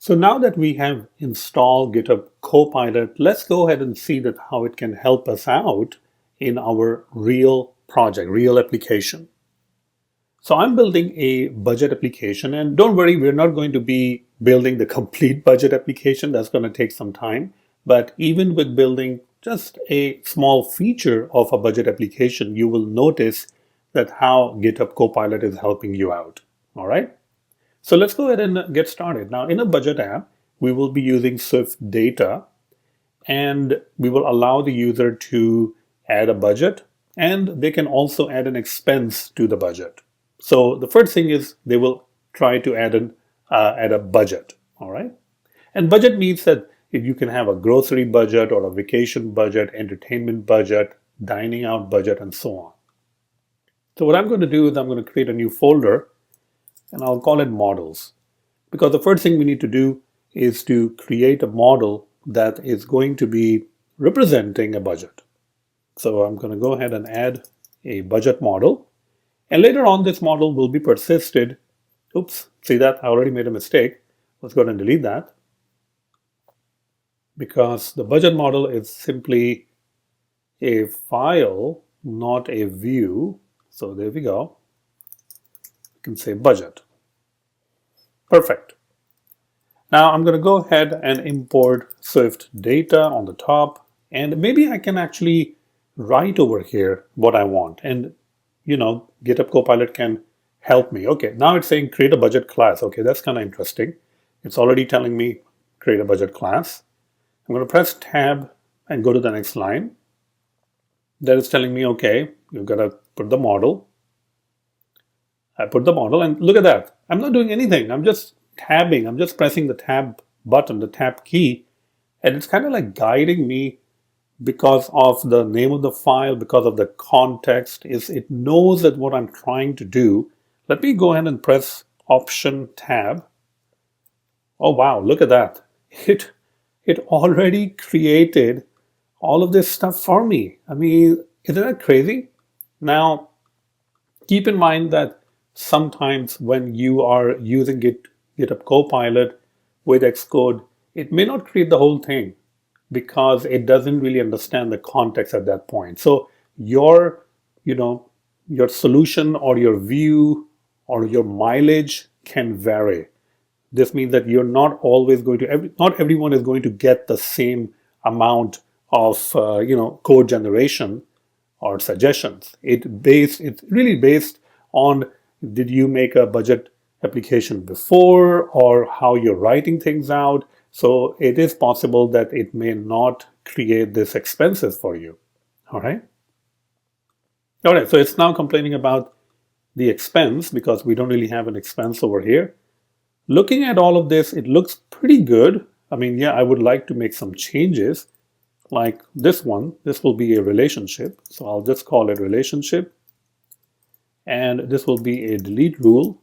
So now that we have installed GitHub Copilot, let's go ahead and see that how it can help us out in our real project, real application. So I'm building a budget application, and don't worry, we're not going to be building the complete budget application. That's going to take some time. But even with building just a small feature of a budget application, you will notice that how GitHub Copilot is helping you out. All right. So let's go ahead and get started. Now, in a budget app, we will be using SwiftData, and we will allow the user to add a budget, and they can also add an expense to the budget. So the first thing is they will try to add a budget, all right? And budget means that if you can have a grocery budget or a vacation budget, entertainment budget, dining out budget, and so on. So what I'm going to do is I'm going to create a new folder, and I'll call it models. Because the first thing we need to do is to create a model that is going to be representing a budget. So I'm going to go ahead and add a budget model. And later on, this model will be persisted. Oops, see that? I already made a mistake. Let's go ahead and delete that. Because the budget model is simply a file, not a view. So there we go. You can say budget. Perfect. Now I'm going to go ahead and import SwiftData on the top, and maybe I can actually write over here what I want, and GitHub Copilot can help me. Okay, now it's saying create a budget class. Okay, that's kind of interesting. It's already telling me create a budget class. I'm going to press tab and go to the next line. That is telling me, okay, you've got to put the model. I put the model, and look at that. I'm not doing anything. I'm just tabbing. I'm just pressing the tab button, the tab key, and it's kind of like guiding me because of the name of the file, because of the context. Is it knows that what I'm trying to do. Let me go ahead and press Option Tab. Oh wow, look at that. It already created all of this stuff for me. I mean, isn't that crazy? Now, keep in mind that sometimes when you are using GitHub Copilot with Xcode, it may not create the whole thing because it doesn't really understand the context at that point. So your solution or your view or your mileage can vary. This means that you're not always going to, not everyone is going to get the same amount of code generation or suggestions. It's really based on, did you make a budget application before, or how you're writing things out. So it is possible that it may not create this expenses for you. All right. So it's now complaining about the expense because we don't really have an expense over here. Looking at all of this, it looks pretty good. I mean, yeah, I would like to make some changes like this one. This will be a relationship. So I'll just call it relationship. And this will be a delete rule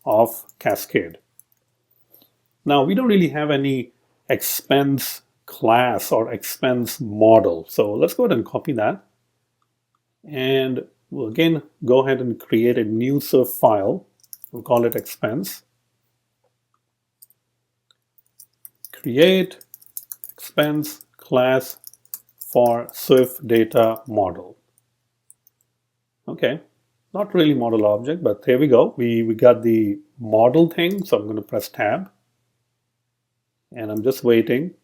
of cascade. Now, we don't really have any expense class or expense model. So let's go ahead and copy that. And we'll again go ahead and create a new Swift file. We'll call it expense. Create expense class for SwiftData model. Okay. Not really model object, but here we go. We got the model thing, so I'm going to press tab. And I'm just waiting.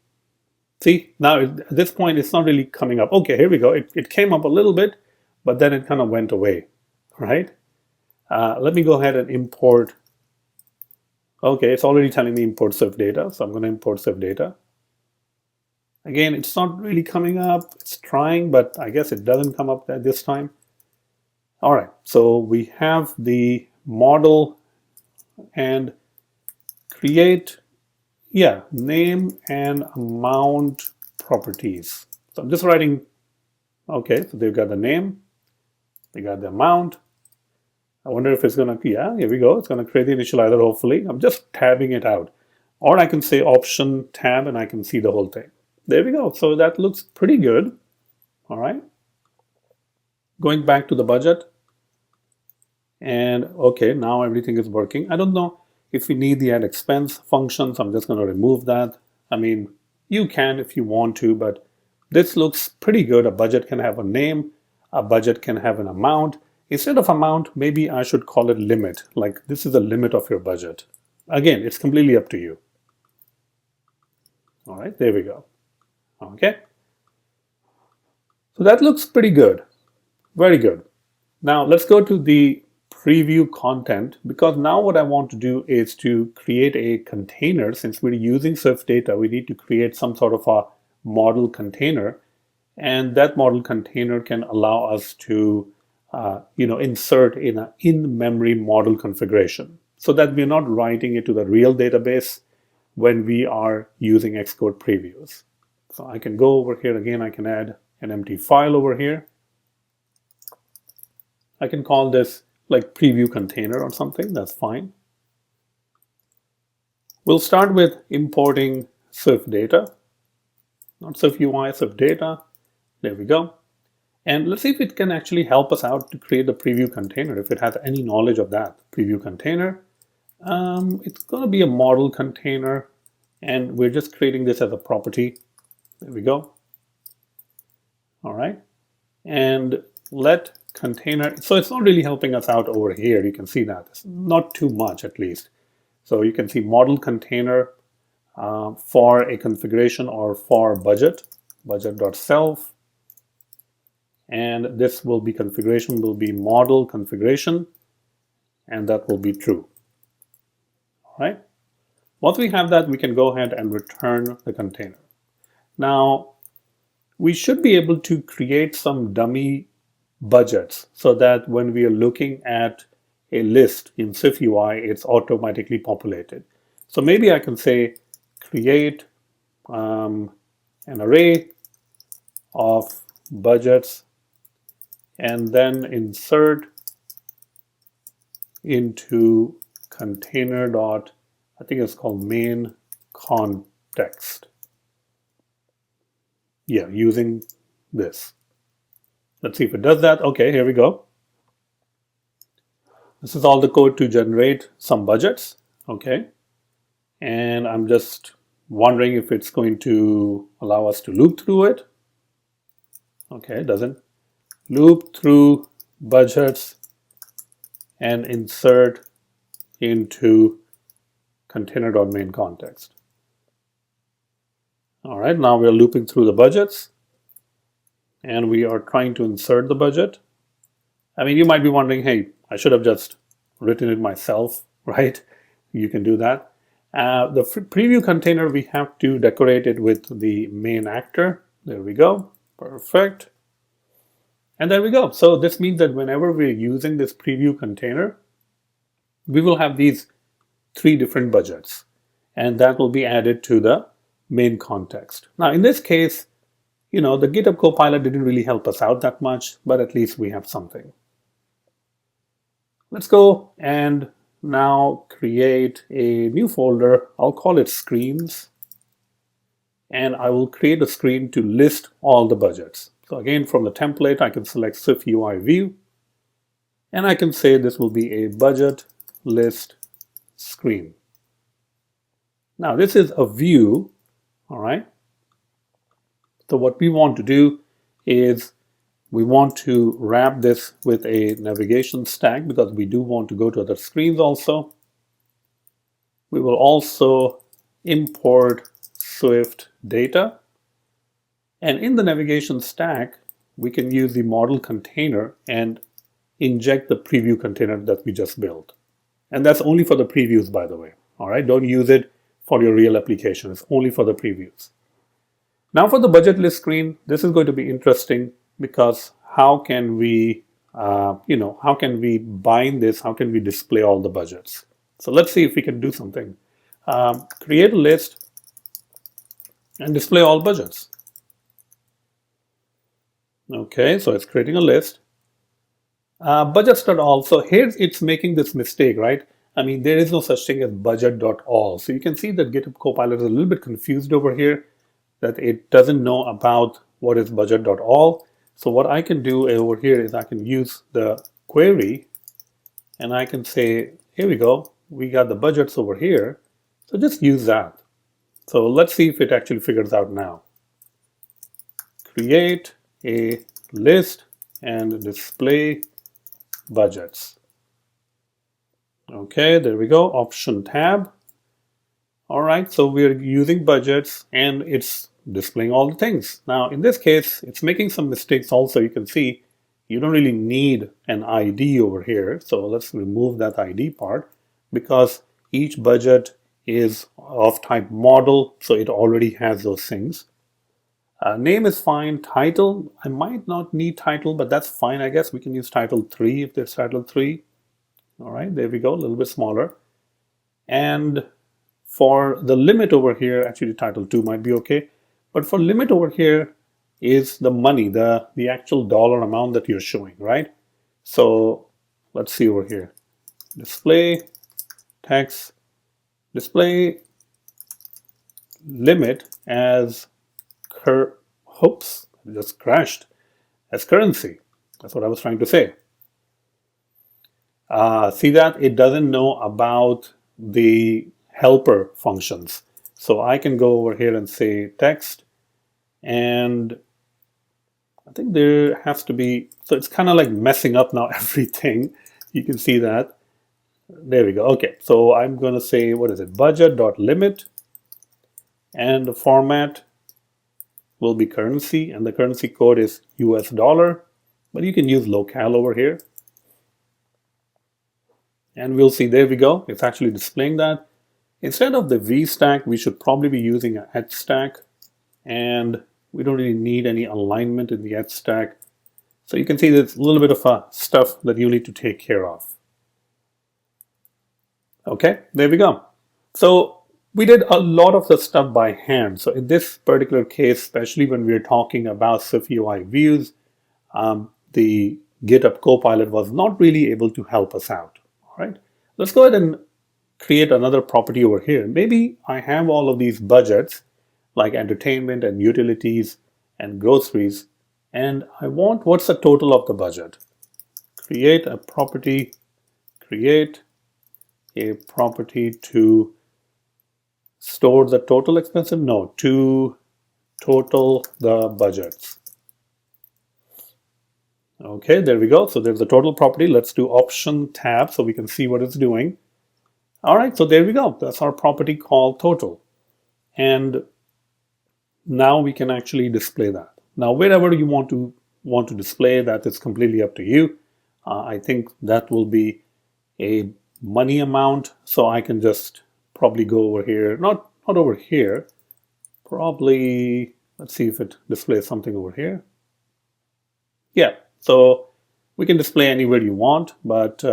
See, now at this point, it's not really coming up. Okay, here we go. It came up a little bit, but then it kind of went away, right? Let me go ahead and import. Okay, it's already telling me import SwiftData, so I'm going to import SwiftData. Again, it's not really coming up. It's trying, but I guess it doesn't come up at this time. All right, so we have the model and create, name and amount properties. So I'm just writing, okay, so they've got the name, they got the amount. I wonder if it's gonna, here we go. It's gonna create the initializer, hopefully. I'm just tabbing it out. Or I can say Option Tab and I can see the whole thing. There we go. So that looks pretty good. All right. Going back to the budget. And okay, now everything is working. I don't know If we need the add expense function, so I'm just going to remove that. I mean, you can if you want to, but this looks pretty good. A budget can have a name, a budget can have an amount. Instead of amount, maybe I should call it limit, like this is the limit of your budget. Again, it's completely up to you. All right, there we go. Okay. So that looks pretty good. Very good. Now let's go to the preview content, because now what I want to do is to create a container. Since we're using SwiftData, we need to create some sort of a model container, and that model container can allow us to insert in an in-memory model configuration so that we're not writing it to the real database when we are using Xcode previews. So I can go over here again, I can add an empty file over here. I can call this like preview container or something, that's fine. We'll start with importing SwiftData, not SwiftUI, SwiftData. There we go. And let's see if it can actually help us out to create the preview container, if it has any knowledge of that. Preview container. It's going to be a model container, and we're just creating this as a property. There we go. All right. And let container, so it's not really helping us out over here. You can see that. It's not too much, at least. So you can see model container for a configuration or for budget, budget.self. And this will be configuration, will be model configuration, and that will be true. All right. Once we have that, we can go ahead and return the container. Now, we should be able to create some dummy budgets so that when we are looking at a list in SwiftUI, it's automatically populated. So maybe I can say create an array of budgets and then insert into container dot, I think it's called main context. Yeah, using this. Let's see if it does that. Okay, here we go. This is all the code to generate some budgets. Okay. And I'm just wondering if it's going to allow us to loop through it. Okay, it doesn't. Loop through budgets and insert into container.main context. All right, now we're looping through the budgets and we are trying to insert the budget. I mean, you might be wondering, hey, I should have just written it myself, right? You can do that. The preview container, we have to decorate it with the main actor. There we go. Perfect. And there we go. So this means that whenever we're using this preview container, we will have these 3 different budgets, and that will be added to the main context. Now, in this case, the GitHub Copilot didn't really help us out that much, but at least we have something. Let's go and now create a new folder. I'll call it screens, and I will create a screen to list all the budgets. So again, from the template, I can select SwiftUI view, and I can say this will be a budget list screen. Now, this is a view, all right? So what we want to do is we want to wrap this with a navigation stack because we do want to go to other screens also. We will also import SwiftData. And in the navigation stack, we can use the model container and inject the preview container that we just built. And that's only for the previews, by the way. All right, don't use it for your real application. It's only for the previews. Now for the budget list screen, this is going to be interesting because how can we, how can we bind this? How can we display all the budgets? So let's see if we can do something. Create a list and display all budgets. Okay, so it's creating a list. Budgets.all. So here it's making this mistake, right? I mean, there is no such thing as budget.all. So you can see that GitHub Copilot is a little bit confused over here, that it doesn't know about what is budget.all. So what I can do over here is I can use the query and I can say, here we go, we got the budgets over here. So just use that. So let's see if it actually figures out now. Create a list and display budgets. Okay, there we go. Option tab. All right, so we're using budgets and it's displaying all the things. Now, in this case, it's making some mistakes also. You can see you don't really need an ID over here. So let's remove that ID part because each budget is of type model. So it already has those things. Name is fine. Title, I might not need title, but that's fine. I guess we can use title 3 if there's title 3. All right, there we go, a little bit smaller. And for the limit over here, actually title 2 might be okay. But for limit over here is the money, the actual dollar amount that you're showing, right? So let's see over here. Display text, display limit as oops, it just crashed, as currency. That's what I was trying to say. See that it doesn't know about the helper functions. So I can go over here and say text, and I think there has to be, so it's kind of like messing up now everything. You can see that. There we go. Okay, so I'm going to say, what is it? Budget.limit, and the format will be currency, and the currency code is US dollar, but you can use locale over here. And we'll see, there we go. It's actually displaying that. Instead of the V stack, we should probably be using an H stack, and we don't really need any alignment in the H stack. So you can see there's a little bit of stuff that you need to take care of. Okay, there we go. So we did a lot of the stuff by hand. So in this particular case, especially when we're talking about SwiftUI views, the GitHub Copilot was not really able to help us out. All right, let's go ahead and create another property over here. Maybe I have all of these budgets like entertainment and utilities and groceries, and I want what's the total of the budget. Create a property, create a property to store the total expenses? No, to total the budgets. Okay, there we go. So there's the total property. Let's do option tab so we can see what it's doing. All right, so there we go. That's our property called total. And now we can actually display that. Now, wherever you want to display that, is completely up to you. I think that will be a money amount. So I can just probably go over here, not over here, probably, let's see if it displays something over here. Yeah, so we can display anywhere you want, but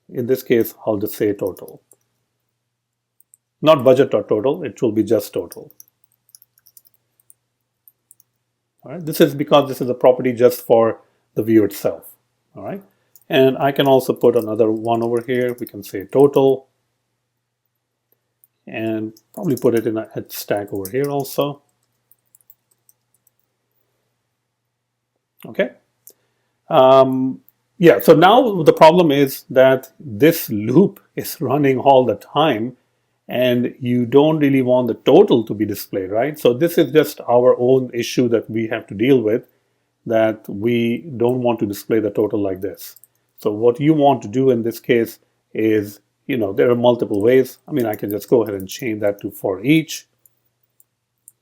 in this case, I'll just say total. Not budget.total, it will be just total. All right, this is because this is a property just for the view itself. All right, and I can also put another one over here. We can say total, and probably put it in a H stack over here also. Okay. Yeah, so now the problem is that this loop is running all the time, and you don't really want the total to be displayed, right? So this is just our own issue that we have to deal with, that we don't want to display the total like this. So what you want to do in this case is, there are multiple ways. I mean, I can just go ahead and change that to for each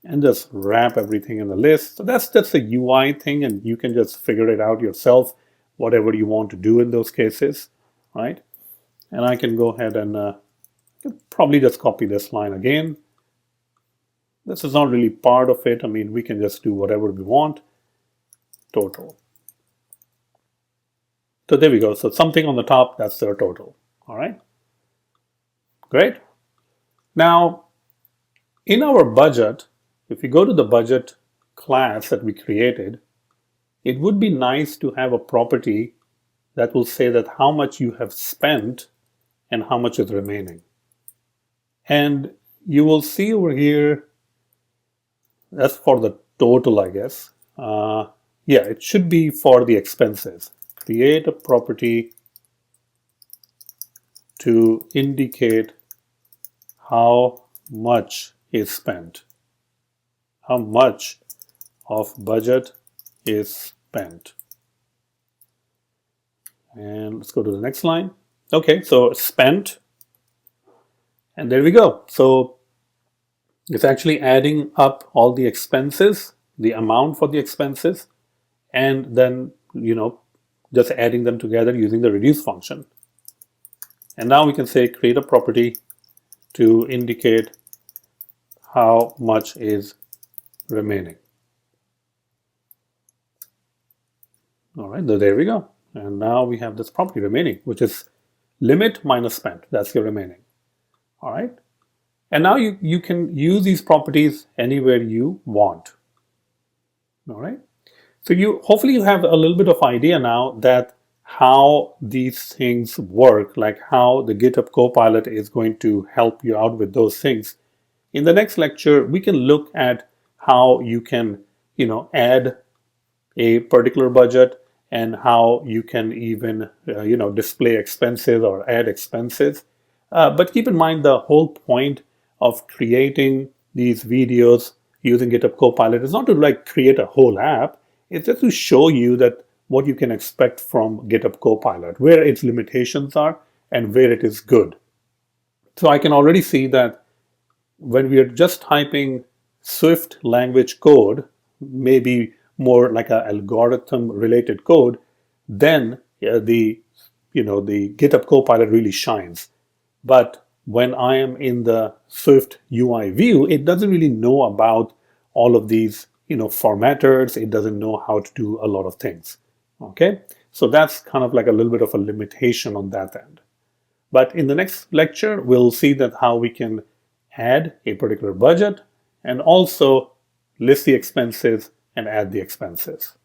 and just wrap everything in the list. So that's a UI thing, and you can just figure it out yourself, whatever you want to do in those cases, right? And I can go ahead and probably just copy this line again. This is not really part of it. I mean, we can just do whatever we want. Total. So there we go. So something on the top, that's their total. All right. Great. Now, in our budget, if we go to the budget class that we created, it would be nice to have a property that will say that how much you have spent and how much is remaining. And you will see over here, that's for the total, I guess. Yeah, it should be for the expenses. Create a property to indicate how much is spent, how much of budget is spent. And let's go to the next line. Okay, so spent, and there we go. So it's actually adding up all the expenses, the amount for the expenses, and then, just adding them together using the reduce function. And now we can say create a property to indicate how much is remaining. All right, so there we go. And now we have this property remaining, which is limit minus spent. That's your remaining. All right. And now you can use these properties anywhere you want. All right. So hopefully you have a little bit of idea now that how these things work, like how the GitHub Copilot is going to help you out with those things. In the next lecture, we can look at how you can, add a particular budget and how you can even, display expenses or add expenses. But keep in mind the whole point of creating these videos using GitHub Copilot is not to create a whole app. It's just to show you that what you can expect from GitHub Copilot, where its limitations are and where it is good. So I can already see that when we are just typing Swift language code, maybe more like an algorithm related code, then the GitHub Copilot really shines. But when I am in the Swift UI view, it doesn't really know about all of these formatters. It doesn't know how to do a lot of things. Okay, so that's kind of like a little bit of a limitation on that end. But in the next lecture, we'll see that how we can add a particular budget and also list the expenses and add the expenses.